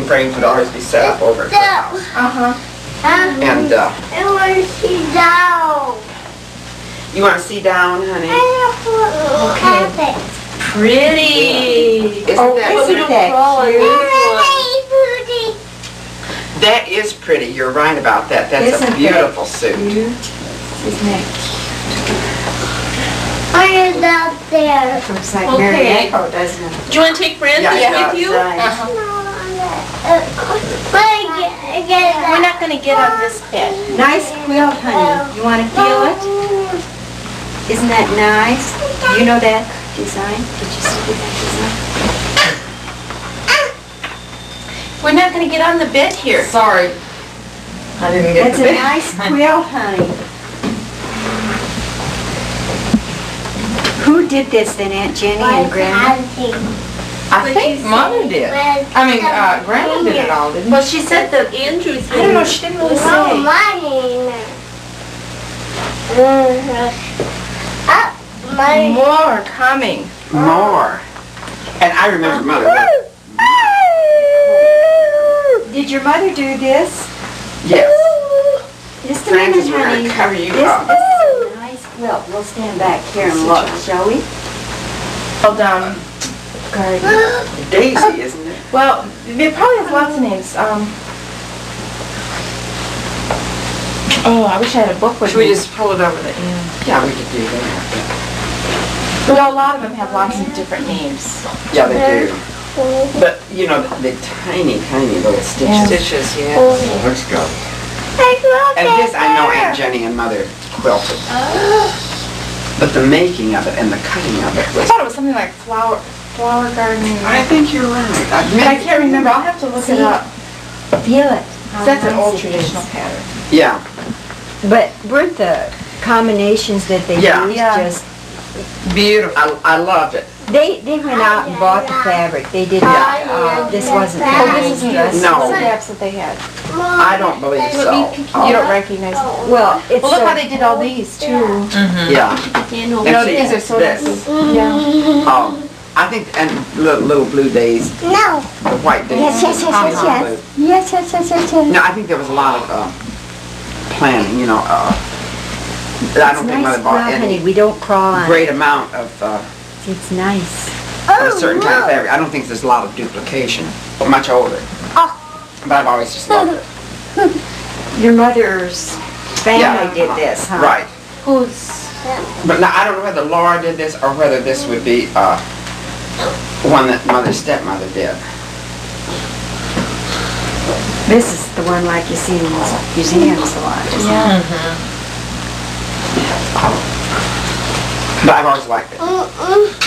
frames would always be set up over at her house. And I want to see down. you want to see down, honey? Okay. Pretty. Isn't that Isn't that cute? That is pretty. You're right about that. That's a beautiful suit. Isn't that I is out there. cute? Looks like Okay. Mary Echo, doesn't it? Do you want to take Brandon Yeah, with you? right. We're not going to get on this bed. Nice quilt, honey. You want to feel it? Isn't that nice? Do you know that design? Did you see that design? We're not going to get on the bed here. Sorry. I didn't get That's the a bed. nice quilt, honey. Who did this then, Aunt Jenny and Grandma? I think Mother did. I mean, Grandma did it all, didn't Well, she said that Andrew thing. I don't know, she didn't really say. More coming. More. And I remember Mother. Did your mother do this? Yes. Just a minute, Francis, we're honey. going to cover you This up. is a nice quilt. We'll stand back here and look, shall we? Hold on. Daisy, isn't it? Well, it probably has lots of names. Oh, I wish I had a book with Should we me. just pull it over the end? Yeah, we could do that. But a lot of them have lots of different names. Yeah, they do. But, you know, the tiny, tiny little stitches. Stitches, yeah. Let's go. And this, I know Aunt Jenny and Mother quilted. But the making of it and the cutting of it I was... thought it was something like flower garden. I think you're right. But I can't remember. I'll have to look it up. Feel it. That's an old traditional pattern. Yeah. But weren't the combinations that they Yeah. used Yeah. just... Beautiful. I loved it. They went out and bought the fabric. They did not, this wasn't Oh, this isn't dress. the No. scraps that they had. I don't believe so. You don't recognize them. Well, it's Well, look so... how they did all these too. Yeah. No, And these are so this. Yeah. I think, and little blue days, No. the white days. Yes. Yes. No, I think there was a lot of planning, you know. I don't think Mother bought honey. any We don't crawl on it. great amount of It's nice. a certain kind of fabric. I don't think there's a lot of duplication. Much older. But I've always just loved it. Your mother's family Yeah. did this, huh? Right. Who's? But now I don't know whether Laura did this or whether this would be one that Mother's stepmother did. This is the one like you see in museums a lot. isn't it? Yeah. But I've always liked it.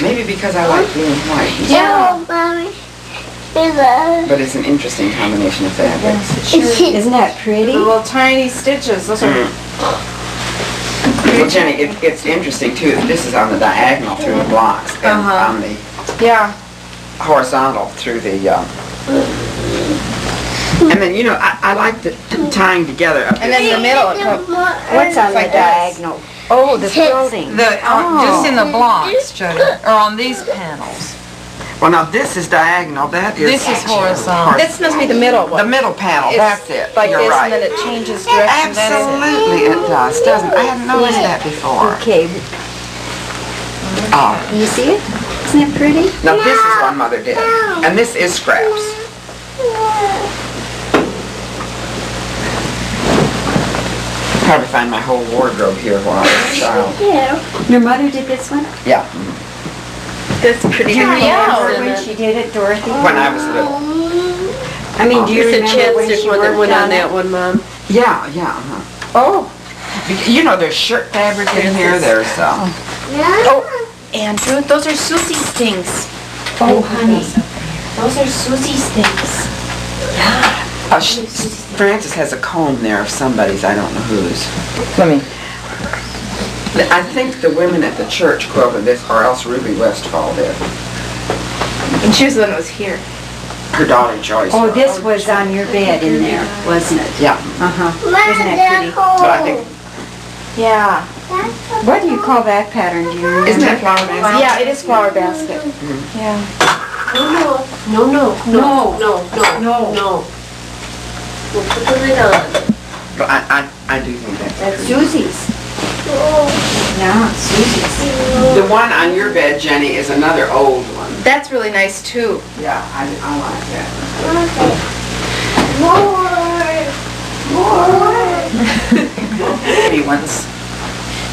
Maybe because I like blue and white. Yeah. But it's an interesting combination of fabrics. Yes, it sure is. Isn't that pretty? The little tiny stitches. Those are. Well, Jenny, it's interesting too that this is on the diagonal through the blocks and on the Yeah. horizontal through the. And then you know I like the tying together of And this. then in the middle, it comes. What's on the like this. diagonal? Oh, the quilting. Just in the blocks, Jody, or on these panels. Well, now this is diagonal. That is. This is horizontal. This must be the middle The one. middle panel. It's That's it. Like You're this, right. and then it changes direction. That's it. Absolutely, it does, doesn't it? I hadn't noticed that before. Okay, Oh, can you see it? Isn't it pretty? now this is one Mother did, and this is scraps. Probably find my whole wardrobe here while I was a child. Your mother did this one? Yeah, That's pretty. Do you remember Yeah. when she did it, Dorothy? when I was little. I mean, do you There's a remember chance when there's she one that worked went on on that it? one, Mom. Yeah. Oh, You know, there's shirt fabric in here. There's Andrew, those are Susie stings. oh, honey. Those are Susie stings. Francis has a comb there of somebody's. I don't know whose. Let me. I think the women at the church quilted this, or else Ruby Westfall did. And she was the one that was here. Her daughter Joyce. Oh, this was on your bed in there, wasn't it? Yeah, Uh-huh. Isn't that pretty? but I think Yeah. What do you call that pattern? Do you remember? isn't that flower basket? Yeah, it is flower basket. Yeah. No. We'll put the lid on. But I do think that's That's true. Susie's. Yeah, Susie's. The one on your bed, Jenny, is another old one. That's really nice too. Yeah, I like that. Pretty ones.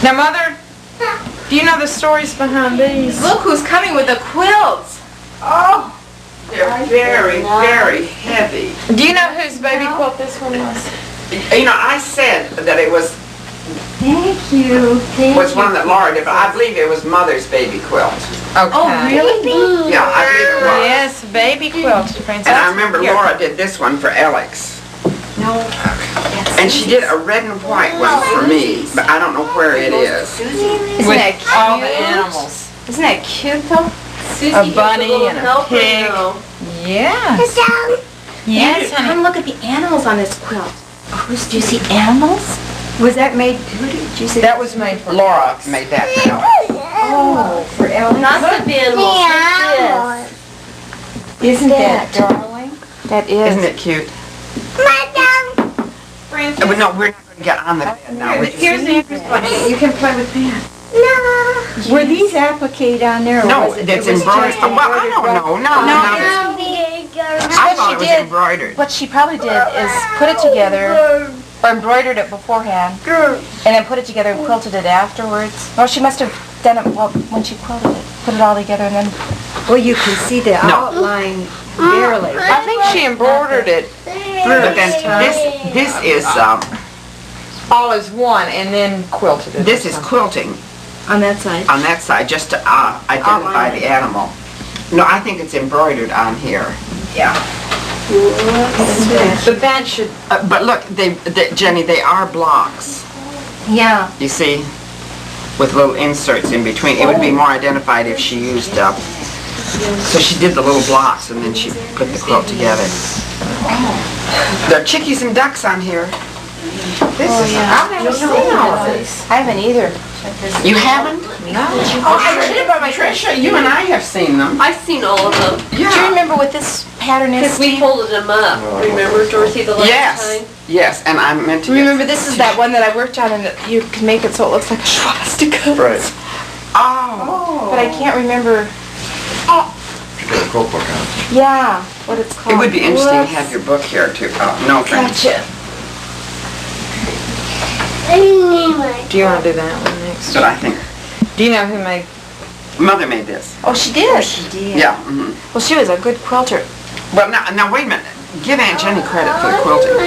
Now, Mother, do you know the stories behind these? Look who's coming with the quilts. Oh, they're very, very heavy. Do you know whose baby quilt this one was? You know, I said that it was Thank you. one that Laura did, but I believe it was Mother's baby quilt. Okay. Oh, really? Yeah, I believe it was. Yes, baby quilt, Princess. And I remember Here. Laura did this one for Alex. No. And she did a red and white one for me, but I don't know where it is. Isn't With that cute? all the animals. Isn't that cute though? Susie A gets bunny little and a helper pig. now. Yes. Yes, Come honey. look at the animals on this quilt. Do you see animals? Was that made, who did you say? That was made for Laura Alex. made that for Alex. Oh, for Ellen. Not the animals, like this. Isn't that darling? That is. Isn't it cute? No, we're not going to get on the bed now. Here's the interesting one. You can play with pants. Were these appliqued on there? Or No, was it that's was embroidered. just Well, I don't know. No. I thought it was embroidered. What she probably did is put it together, or embroidered it beforehand, and then put it together and quilted it afterwards. Or she must have done it when she quilted it, put it all together and then... Well, you can see the outline barely. I think she embroidered it But then this is all as one and then quilted it. this is quilting On that side. on that side just to identify the animal. No, I think it's embroidered on here. Yeah. But that should, But look, Jenny, they are blocks. Yeah. You see, with little inserts in between. It would be more identified if she used. So she did the little blocks and then she put the quilt together. There are chickies and ducks on here. this is, I've never seen all of these. I haven't either. You haven't? No. Oh, Tricia, you and I have seen them. I've seen all of them, Do you Yeah. remember what this pattern is, because we Steve? folded them up. Remember, Dorothy, the last Yes. time? Yes, and I meant to. Remember, this is that one that I worked on, and you can make it so it looks like a swastika. Right. Oh. But I can't remember. You got a quote book on. Yeah, what it's called. It would be interesting to have your book here too. Oh, no thanks. Gotcha. Do you want to do that one next? But I think Do you know who made, Mother made this. Oh, she did. She did. Yeah. Mhm. Well, she was a good quilter. Well, now wait a minute. Give Aunt Jenny credit for the quilting.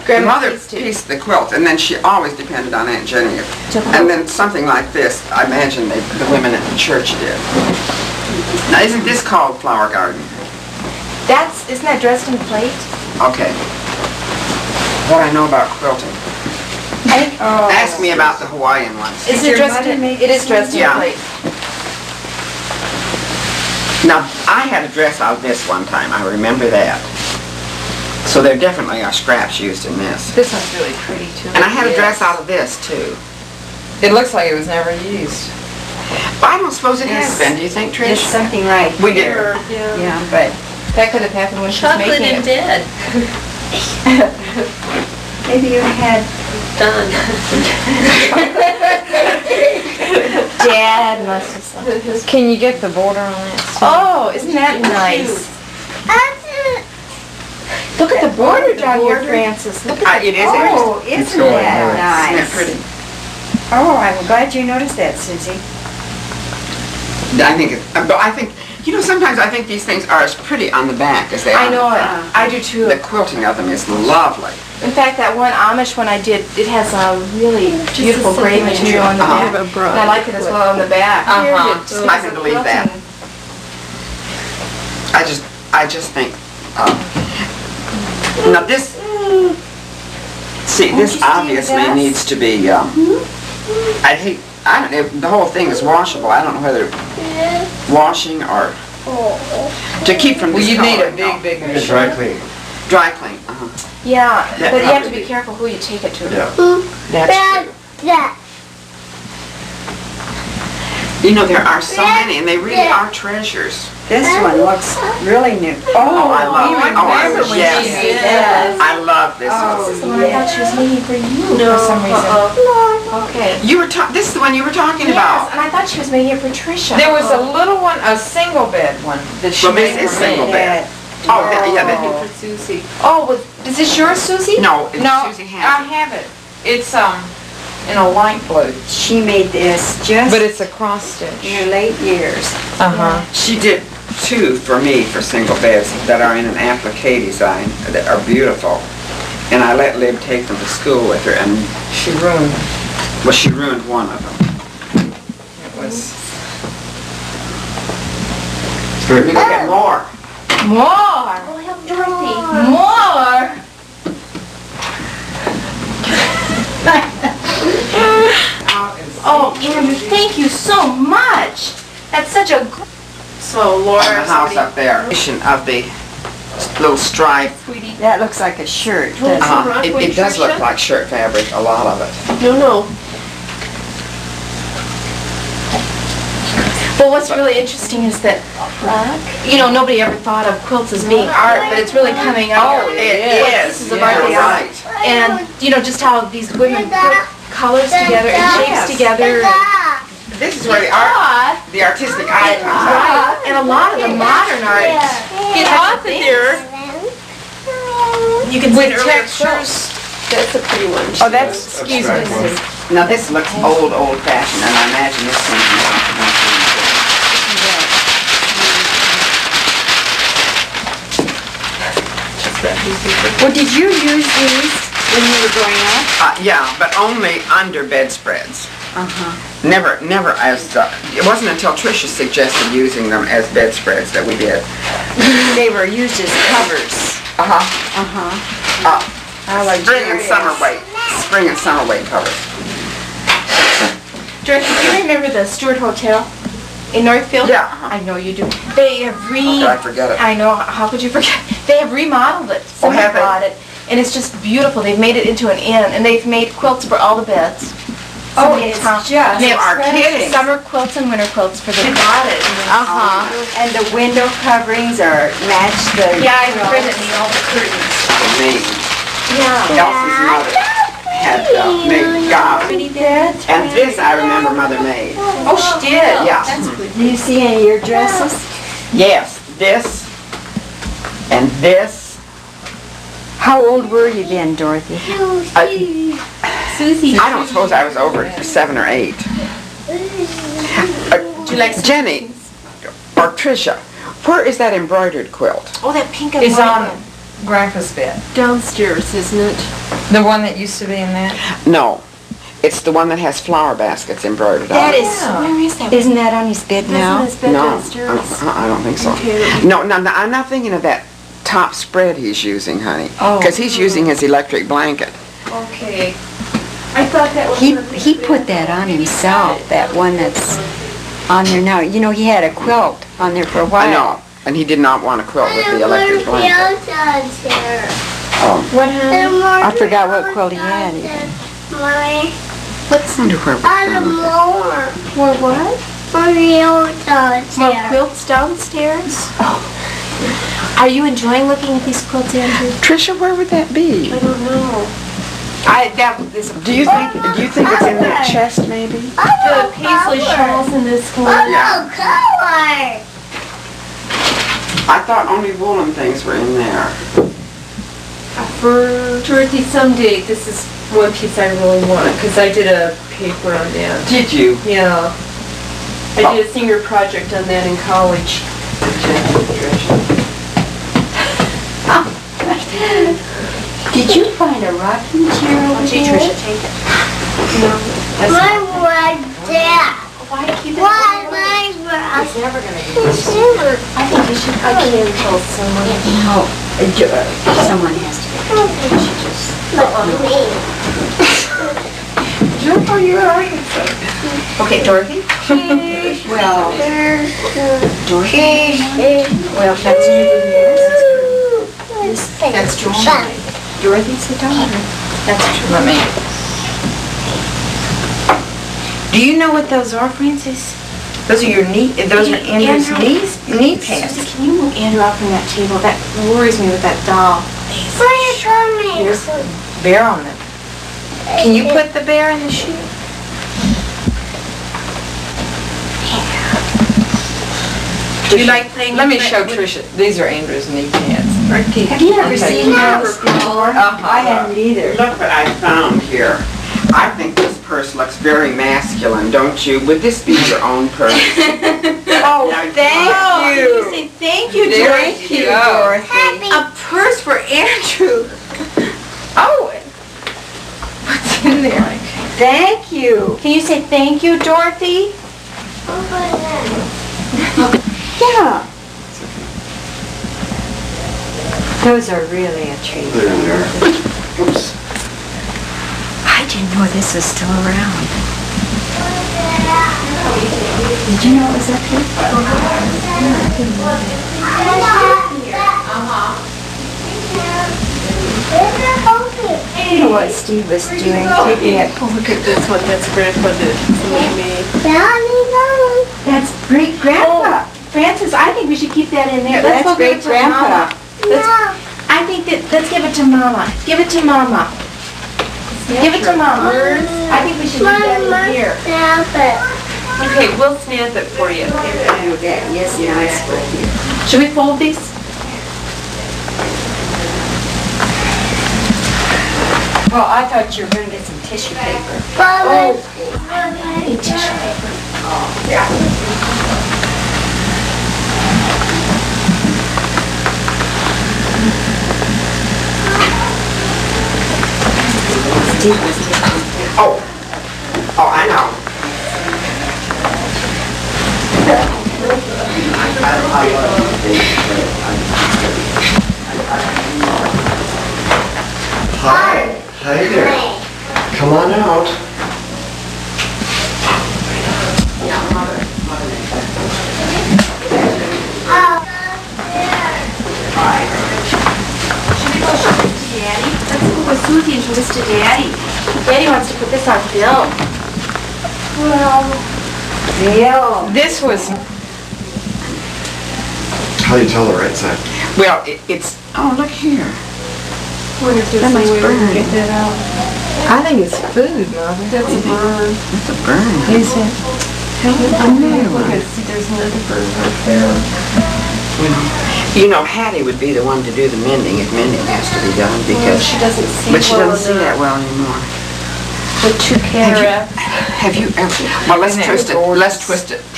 Grandma Mother pieced it. pieced the quilt, and then she always depended on Aunt Jenny. And then something like this, I imagine the women at the church did. Now, isn't this called Flower Garden? Isn't that dressed in plate? Okay. What I know about quilting. Ask me about the Hawaiian ones. Is your it dressed mother in, make it is dressed in Yeah. plate. Now, I had a dress out of this one time. I remember that. So there definitely are scraps used in this. this one's really pretty too. And I had a dress out of this too. It looks like it was never used. But I don't suppose it has Yes. been, do you think, There's Trish? something right. We did. Or, yeah. Yeah, but That could have happened when she was Chocolate making and it. dead. maybe you had Done. Dad must have something. Can you get the border on that? Oh, isn't that nice? Look at the border down here, Francis. Look at It is Oh, interesting. isn't going that Isn't that nice? pretty? Oh, I'm glad you noticed that, Susie. I think but I think, sometimes I think these things are as pretty on the back as they are I on the know it. front. I do too. The quilting of them is lovely. In fact, that one Amish one I did, it has a really beautiful gray material on the Uh-huh. back. And I like it as well on the back. Uh-huh. Here, I can believe that. I just think, now this, see, this obviously needs to be, I don't know, the whole thing is washable. I don't know whether washing or, to keep from Well, this you need a color, no. big It's dry clean. Dry clean, uh-huh. Yeah, That but you have to probably be careful who you take it to. Yeah. That's true. You know, there are so many, and they really are treasures. This one looks really new. Oh, I love it. Oh, remember when yes. she did that. I love this Oh, one. This is the one I thought she was making for you for some reason. Okay. This is the one you were talking Yes, about. and I thought she was making it for Tricia. There was a little one, a single bed one that she Well, this made is for single me. bed. Oh, yeah, For Susie. Oh, is this yours, Susie? No, it's No, Susie I has it. have it. It's in a light blue, She made this just but it's a cross stitch. in her late years. Uh-huh. She did 2 for me for single beds that are in an applique design that are beautiful. And I let Lib take them to school with her, and She ruined it. well, she ruined one of them. It was. It's very We look at more. More! More! Oh, Andrew, thank you so much. That's such a So On Laura, the house up there. Of the little stripe. That looks like a shirt. doesn't it? It does look like shirt fabric, a lot of it. no. Well, what's really interesting is that, you know, nobody ever thought of quilts as being art, but it's really coming out. Oh, it is. Pieces of Yeah, art they you're are. right. And, you know, just how these women put colors together and shapes together. This is where the artistic eye comes out. Right, and a lot of the modern art gets off of there. You can see With textures. That's a pretty one. Oh, that's, excuse me. Abstract one. Now this looks old-fashioned, and I imagine this came from Well, did you use these when you were growing up? yeah, but only under bedspreads. Uh-huh. Never as, it wasn't until Tricia suggested using them as bedspreads that we did. They were used as covers. Uh-huh. Uh-huh. Spring and summer weight. Spring and summer weight covers. Dorothy, do you remember the Stewart Hotel in Northfield? Yeah. Uh-huh. I know you do. They have How could I forget it? I know, how could you forget? They have remodeled it. Someone have they? bought it, and it's just beautiful. They've made it into an inn, and they've made quilts for all the beds. Oh, Somebody it's found- just- They You are have kidding. summer quilts and winter quilts for the bought it. Uh-huh. And the window coverings are match the... Yeah, I printed me all the curtains. Amazing. Yeah. Elsie's mother had made gobs. Pretty bed. And this I remember Mother made. Oh, she did. Yeah. Do you see any of your dresses? Yes, this and this. How old were you then, Dorothy? Susie. I don't suppose I was over 7 or 8. Do you like some- Jenny or Tricia, where is that embroidered quilt? Oh, that pink and It's white on one. Grandpa's bed. Downstairs, isn't it? The one that used to be in that? No, it's the one that has flower baskets embroidered on That it. is, where is that? Isn't that on his bed now? No, I don't think so. No, I'm not thinking of that top spread he's using, honey. Oh. Because he's using his electric blanket. Okay. I thought that was... He put that on himself, that one that's on there now. You know, he had a quilt on there for a while. I know, and he did not want a quilt with the electric blanket. What, honey? I forgot what quilt he had. My I wonder where we found it. more. For what? For real More quilts downstairs? Are you enjoying looking at these quilts, Andrew? Tricia, where would that be? I don't know. That is a... Do you think it's in that chest, maybe? The paisley shawls in this one. Yeah. color. I thought only woolen things were in there. For Dorothy, someday, this is one piece I really want, because I did a paper on that. Did you? Yeah. I did a senior project on that in college. Did you find a rocking chair over Gee, there? Tricia, take it. My was there. Why keep it? Why my brother? It's never gonna be. I think you should, I can't tell someone. No, someone has to. She just... Okay, Dorothy? Well, Dorothy? Well, that's That's Joanne. Dorothy's the daughter. That's true. Let me. Do you know what those offerings is? Those are your those are Andrew's knee pads. Susie, can you move Andrew out from that table? That worries me with that doll. Here's the bear on it. Can you put the bear in the shoe? Do you like playing? Let me show Tricia. These are Andrew's knee pads. Have you ever seen those before? I hadn't either. Look what I found here. I think this purse looks very masculine, don't you? Would this be your own purse? Oh, thank you. you. Say thank you, There Dorothy. you go. A purse for Andrew. Oh, what's in there? Thank you. Can you say thank you, Dorothy? Yeah. Those are really a treat. Oops. I didn't know this was still around. Did you know it was up here? You know what Steve was doing? Taking it. Oh, look at this one. That's Grandpa that somebody made. That's great grandpa. Francis, I think we should keep that in there. Let's That's go give great it to grandpa. I think that, let's give it to Mama. Give it to Mama. Give it to Mama. I think we should leave that in here. Okay, we'll snap it for you. Yes, nice for you. Should we fold these? Well, I thought you were going to get some tissue paper. I need tissue paper. Steve was taking Oh, I know. Hi. Hi there. Come on out. Daddy. Let's go with Susie and show this to Daddy. Daddy wants to put this on Bill. Bill. This was, How do you tell the right side? Well, it's, oh, look here. I wonder if there's some way we can get that out. I think it's food, Mother. That's a bird. It's a burn. Is it? Look at, see, there's another bird right there. You know, Hattie would be the one to do the mending if mending has to be done because, She doesn't see but she well doesn't see that well anymore. with two cataracts. Have you ever, well, let's Isn't it twist it, let's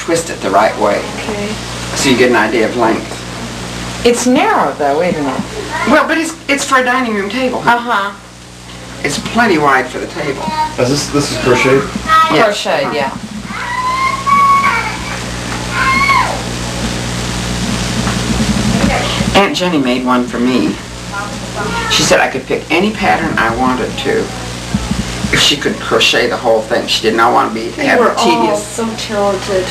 twist it the right way Okay. so you get an idea of length. It's narrow though, isn't it? Well, but it's for a dining room table. Uh-huh. It's plenty wide for the table. Is this is crocheted? Yes. Crochet, yeah. Aunt Jenny made one for me. She said I could pick any pattern I wanted to if she could crochet the whole thing. She did not want to be have We're all the so talented.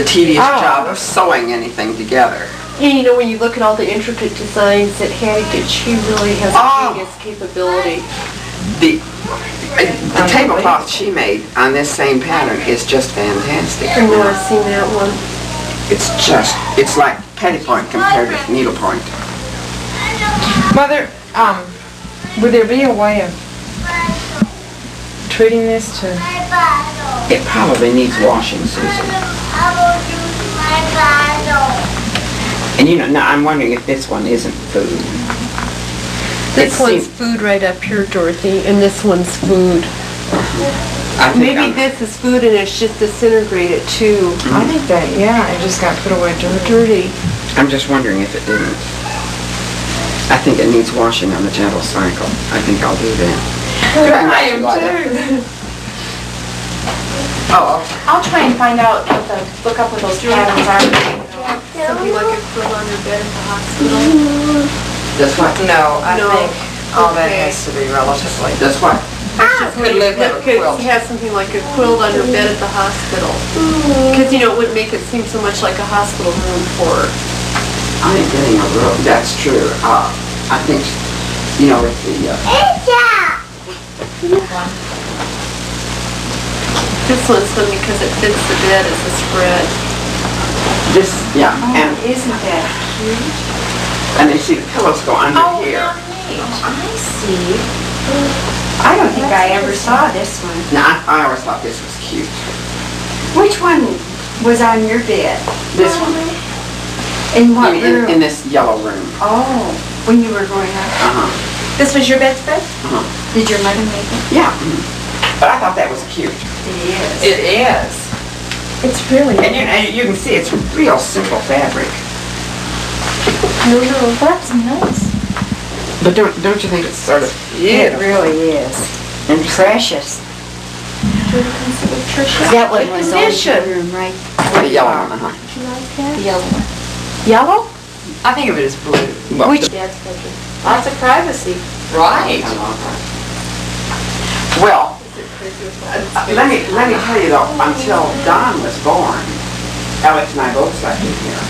tedious Oh. job of sewing anything together. And you know, when you look at all the intricate designs that Hattie did, she really has Oh. a genius capability. The tablecloth she made on this same pattern is just fantastic. I've never seen that one. It's like pettipoint compared to needlepoint. Mother, would there be a way of treating this to... It probably needs washing, Susan. And you know, now I'm wondering if this one isn't food. This It one's seems- food right up here, Dorothy, and this one's food. I think Maybe I'm- this is food and it's just disintegrated too. I think that, yeah, it just got put away dirty. I'm just wondering if it didn't. I think it needs washing on the gentle cycle. I think I'll do that. I am too. Oh, I'll try and find out what look up what those patterns are. Something like a quilt on your bed at the hospital. that's what? No, I No. think all that Okay. has to be relatively... That's what? Could live with a quilt. Could have something like a quilt on your bed at the hospital. Because, you know, it would make it seem so much like a hospital room for... I ain't getting a real, that's true. I think, you know, with the, This one's fun because it fits the bed as a spread. This, yeah, and Isn't that cute? you see the pillows go under here. I see. I don't think I ever saw this one. Now, I always thought this was cute. Which one was on your bed? This one, In what room? in this yellow room. Oh, when you were growing up. Uh-huh, This was your bedspread? uh-huh. Did your mother make it? Yeah, but I thought that was cute. It is. It is. It's really. And you can see it's real simple fabric. That's nice. But don't you think it's sort of It really is. Precious. That one was on your room, right? the yellow one, uh-huh. The yellow one. Yellow? I think of it as blue. Well, Which? Dad's bedroom. Lots of privacy. Right. Well, let me tell you though, until Don was born, Alex and I both slept in here.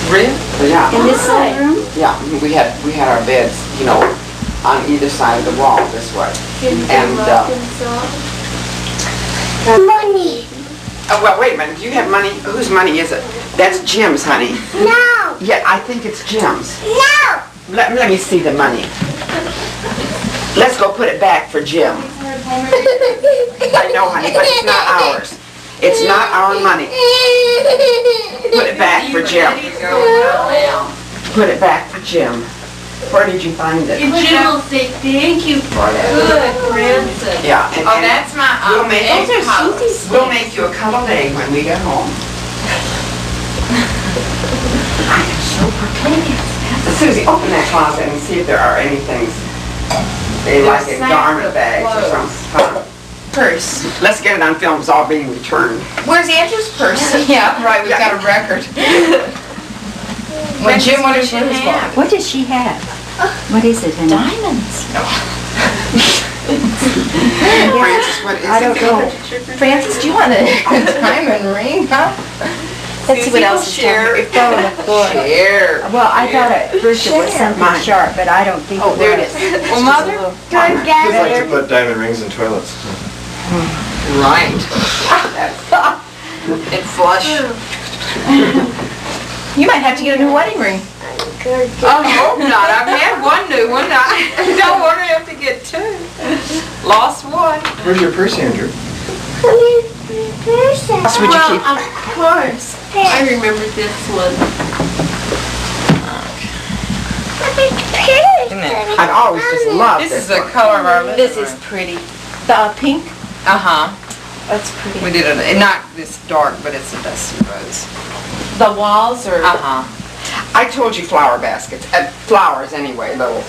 Really? Yeah. In this side room? Yeah, we had our beds, on either side of the wall this way. And, Money. oh, well, wait a minute, do you have money? Whose money is it? That's Jim's, honey. No. Yeah, I think it's Jim's. No. Let me see the money. Let's go put it back for Jim. I know, honey, but it's not ours. It's not our money. Put it back for Jim. Put it back for Jim. Where did you find it? And Jim will say, thank you for good grandson. Yeah, and Oh, that's my we'll make egg you, house. we'll make you a cuddled egg when we get home. I am so prepared. Susie, open that closet and see if there are any things. They like it, garment bags or something. Huh? Purse. Let's get it on film, it's all being returned. Where's Andrew's purse? Yeah, right, we've got a record. When Jim, what did she have? What does she have? What is it, honey? Diamonds. Francis, what is it? I don't know. Francis, do you want a diamond ring, huh? Let's see what else is Share. down here. It fell on the floor. Share. Well, I thought at first it was something Mine. sharp, but I don't think it was. There it is. Well, Mother? Kids like to put diamond rings in toilets. Right. And flush. You might have to get a new wedding ring. I hope not. I've had one new one. I don't want to have to get two. Lost one. Where's your purse, Andrew? What would you keep? Of course. I remember this one. Isn't it? I've always just loved This is this the one. color of our living This room. is pretty. The pink, Uh-huh. that's pretty. We did it, not this dark, but it's a dusty rose. The walls are, Uh-huh. I told you flower baskets, flowers anyway, little,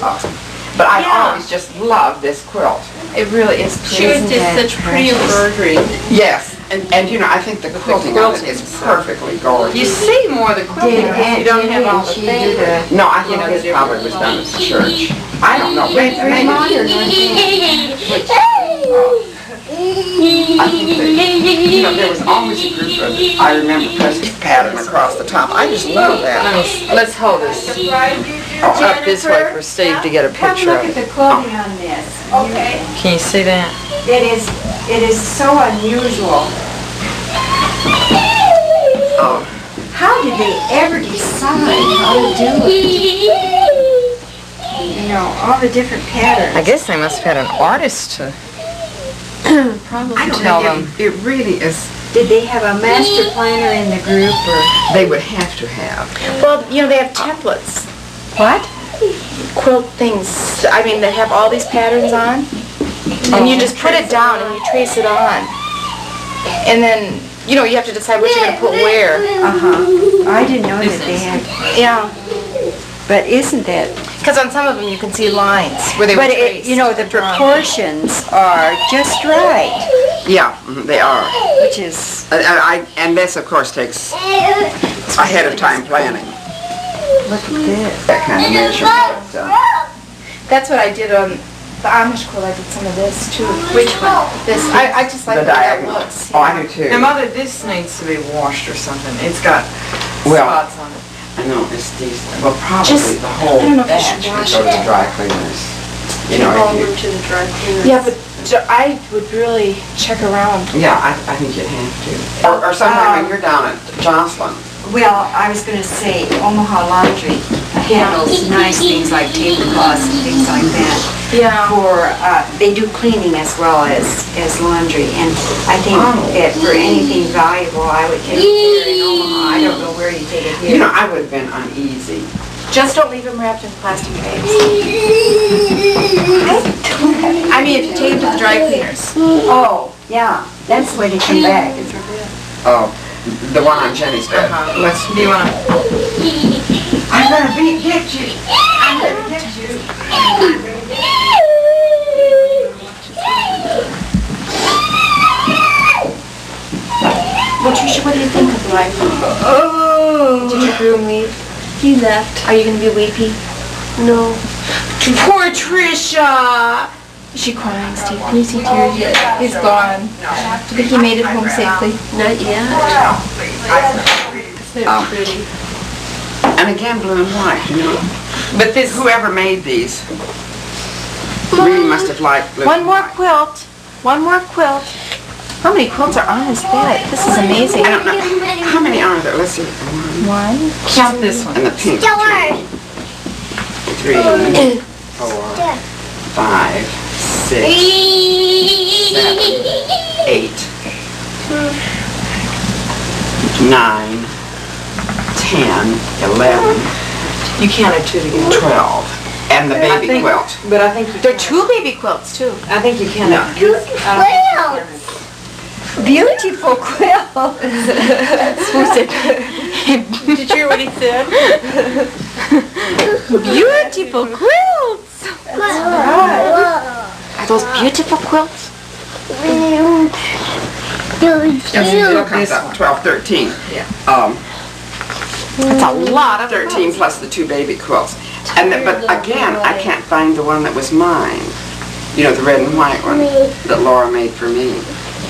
but I've Yeah. always just loved this quilt. it really is She pretty. was just such pretty embroidery. Yes, and I think the quilting on it is perfectly gorgeous. You see more of the quilting, Did because you don't have all the she things. do the No, I think this probably was done at the church. I don't know, maybe, Fremont or North? I think that, there was always a group of, I remember pressing pattern across the top. I just love that. Let's hold this up this way for Steve to get a Come picture look of at it. the clothing on this. Okay. Can you see that? It is so unusual. Oh, How did they ever decide how to do it? You know, all the different patterns. I guess they must have had an artist to I don't tell know, them. it really is, Did they have a master planner in the group or? they would have to have. Well, they have templates. What? Quilt things. I mean, they have all these patterns on. And you just put it down and you trace it on. And then, you have to decide what you're going to put where. Uh-huh. I didn't know that they had, Yeah. but isn't that? Because on some of them you can see lines where they were But traced. the proportions are just right, Yeah, they are. which is, And this, of course, takes ahead of time planning, look at this. that kind of measurement. So. That's what I did on the Amish quilt. I did some of this too. Which one? This. I just like The the way that diagonal. looks. Oh, I do too. Now, Mother, this needs to be washed or something. It's got Well, spots on it. I know, it's these, well, probably Just- the whole I don't know if I batch should could wash go to it. the dry cleaners. You know, All if over you, to the dry cleaners. Yeah, but I would really check around. yeah, I think you'd have to. Or sometime when you're down at Jocelyn. Well, I was gonna say Omaha Laundry handles nice things like tablecloths and things like that. Yeah. For, they do cleaning as well as laundry, and I think that for anything valuable, I would take it here in Omaha. I don't know where you take it You know, here. I would have been uneasy. Just don't leave them wrapped in plastic bags. I mean, if you take them to the dry cleaners. Oh, yeah, that's the way to come back. Oh, the one on Jenny's bed. Do you wanna? I'm gonna get you. I'm gonna get you. Well, Tricia, what do you think of life? Did your groom leave? He left. Are you gonna be weepy? No. Poor Tricia! Is she crying, Steve? Can you see tears yet? He's gone. Do you think he made it home safely? Not yet. It's not pretty. And again, blue and white, you know. But this, whoever made these really must have liked blue One and more white. quilt. One more quilt. How many quilts are on this bed? This is amazing. I don't know. How many are there? Let's see. One. Count this one. And the pink. George. 3, 4, 5, 6, 7, 8, 9, 10, 11, You counted two together. 12. And the baby quilt. But I think you There are two baby quilts, too. I think you counted. Quilts. Beautiful quilt. Who said? Did you hear what he said? Beautiful quilts. Are those beautiful quilts? It comes up 12, 13. Yeah. That's a lot of 13 plus the two baby quilts. And but again, I can't find the one that was mine. You know, the red and white one that Laura made for me.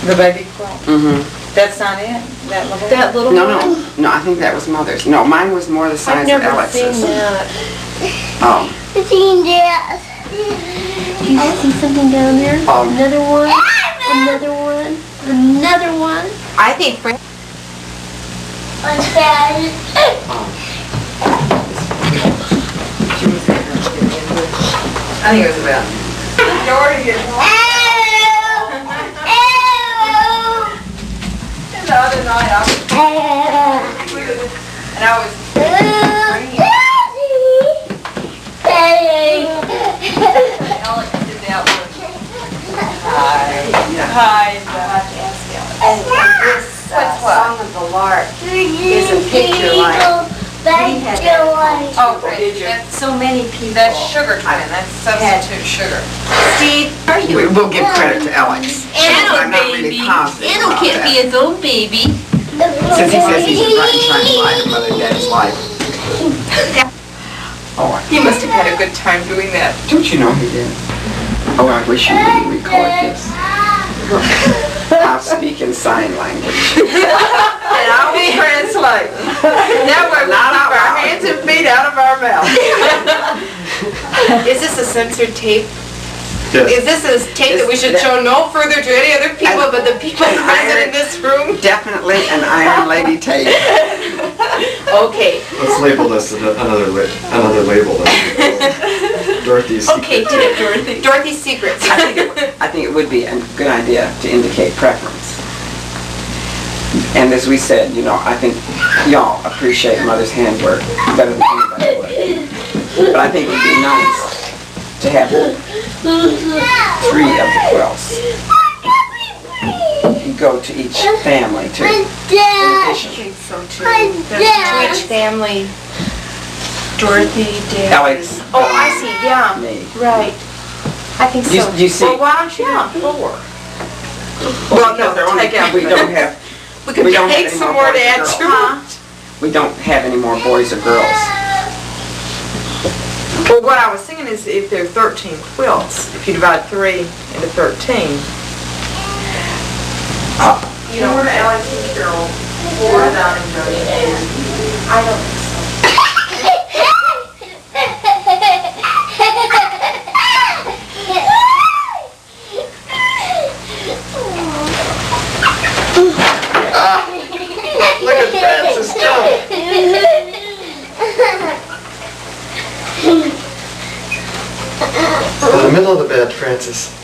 The baby quilt. Mm-hmm. That's not it? That little? That little No, one? no, I think that was Mother's. No, mine was more the I've size of never Alex's. seen that. Oh, Seen that. Do you see something down there? Um. Another one? Another one? Another one? I think Frank. What's that? I think it was about. The other night I was, and I was Alex did that one. Hi. And this Song of the Lark is a picture like, Oh, did you? so many people. That's sugar twin. That's substitute sugar. Steve, are you? we'll give credit to Alex. I'm not really positive about that. his own baby. Since he says he's right in trying to light Mother and Daddy's life. Oh, He must have had a good time doing that. don't you know he did? Oh, I wish you didn't record this. I'll speak in sign language. And I will translate. That way we keep our hands and feet out of our mouth. Is this a censored tape? Yes. Is this a tape that we should show no further to any other people but the people present in this room? Definitely an Iron Lady tape. Okay. Let's label this another label then. Dorothy's Okay, did it, Dorothy. Dorothy's Secrets. I think it would be a good idea to indicate preference. And as we said, you know, I think y'all appreciate Mother's handwork better than anybody would. But I think it would be nice to have 3 of the quilts go to each family too. In addition, To each family. Dorothy, Dad. Alex. Oh, I see, yeah. Me. Right. I think so. You see? Well, why don't you do 4? Well, no, they're only, we don't have. We could We don't have take any some more more to boys add or to girls. it. We don't have any more boys or girls. Well, what I was thinking is if there are 13 quilts, if you divide 3 into 13. You know, 4 to Alex and Carol, 4 to Don and Jody. I don't think so. In the middle of the bed, Francis.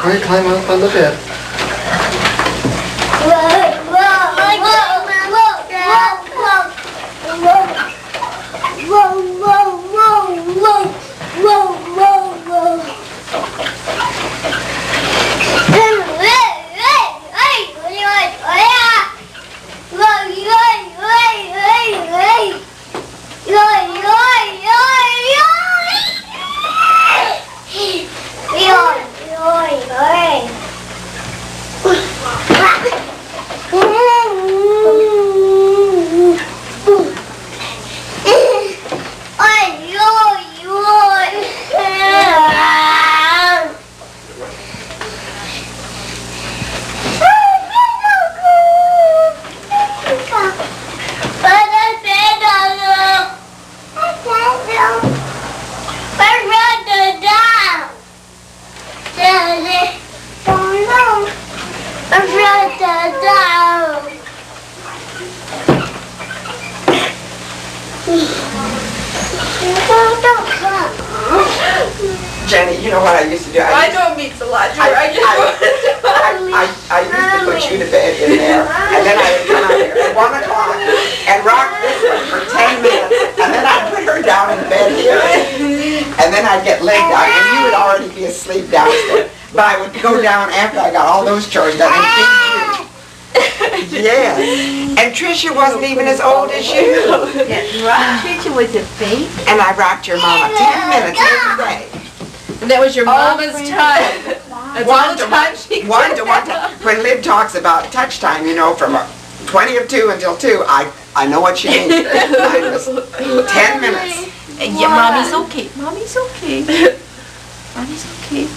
Quick, climb up on the bed. Jenny, you know what I used to do? I know it means a lot to her. I used to put you to bed in there, and then I would come out here at 1 o'clock and rock this one for 10 minutes, and then I'd put her down in bed here, and then I'd get laid down, and you would already be asleep downstairs. But I would go down after I got all those chores done and feed you. Yeah, and Tricia wasn't even as old as you. Tricia was a baby. And I rocked your mama 10 minutes every day. And that was your mama's time. That's all the time she One to one time. When Liv talks about touch time, you know, from 20 of 2 until 2, I know what she means. I was 10 minutes. Yeah, Mommy's okay. Mommy's okay. Mommy's okay.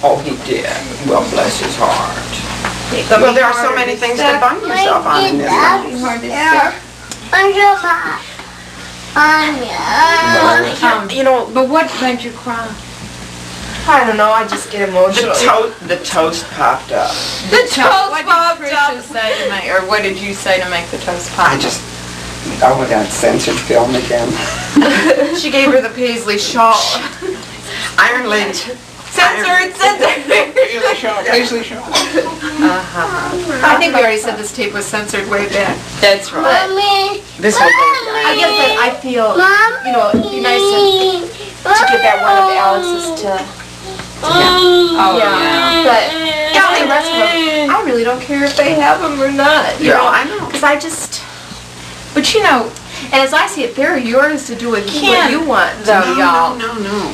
Oh, he did. Well, bless his heart. Well, there are so many things to bum yourself on in this life. You know, But what made you cry? I don't know, I just get emotional. The toast popped up. The toast What did popped Tricia up. say to make, or what did you say to make the toast pop? Oh, that censored film again. She gave her the paisley shawl. Iron Lady. Censored. I think we already said this tape was censored way back. That's right. This will go I guess that I feel, you know, it'd be nice to get that one of Alice's to... Oh, Yeah, but the rest of them, I really don't care if they have them or not. You Yeah, know, I know. because I just. But you know, and as I see it, they're yours to do with what you want, though, y'all. No.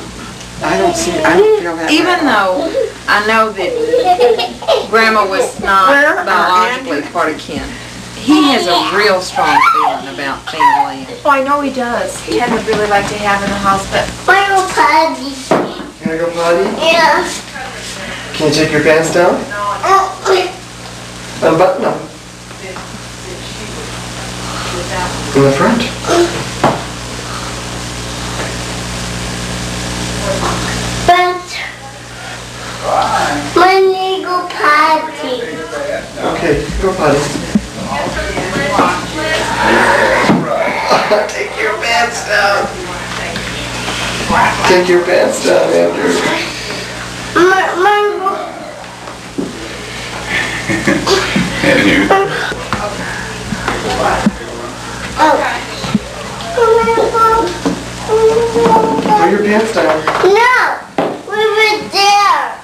I don't feel that Even way. though I know that Grandma was not biologically part of kin, He has a real strong feeling about family. Oh, I know he does. Ken would really like to have in the house, but Little pudgy. Can I go potty? Yeah. Can you take your pants down? Unbutton them. In the front. But when you go potty. Okay, go potty. Take your pants down. Take your pants down, Andrew. Put your pants down. No, we were there.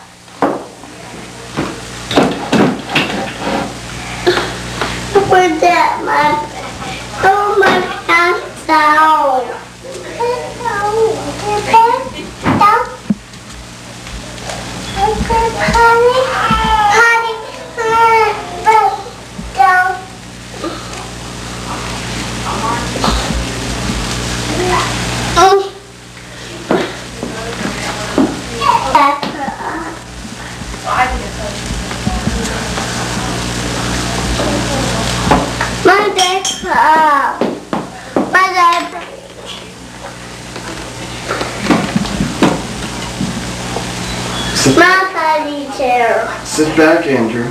We're there, my pants down. My diaper. My diaper. My potty chair. Sit back, Andrew.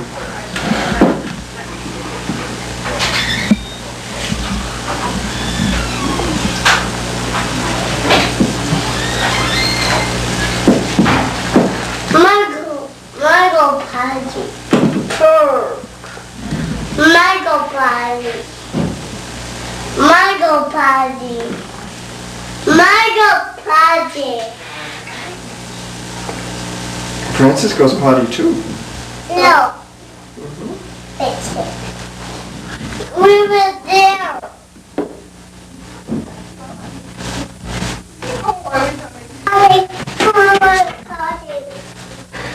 Michael potty. Michael potty. Michael potty. Michael potty. Francis goes potty too. No. It's it. We were there. Potty. Potty.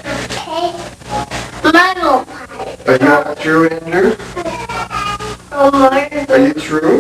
Okay. Michael potty. Are you not through, Andrew? Oh, Michael. Are you through?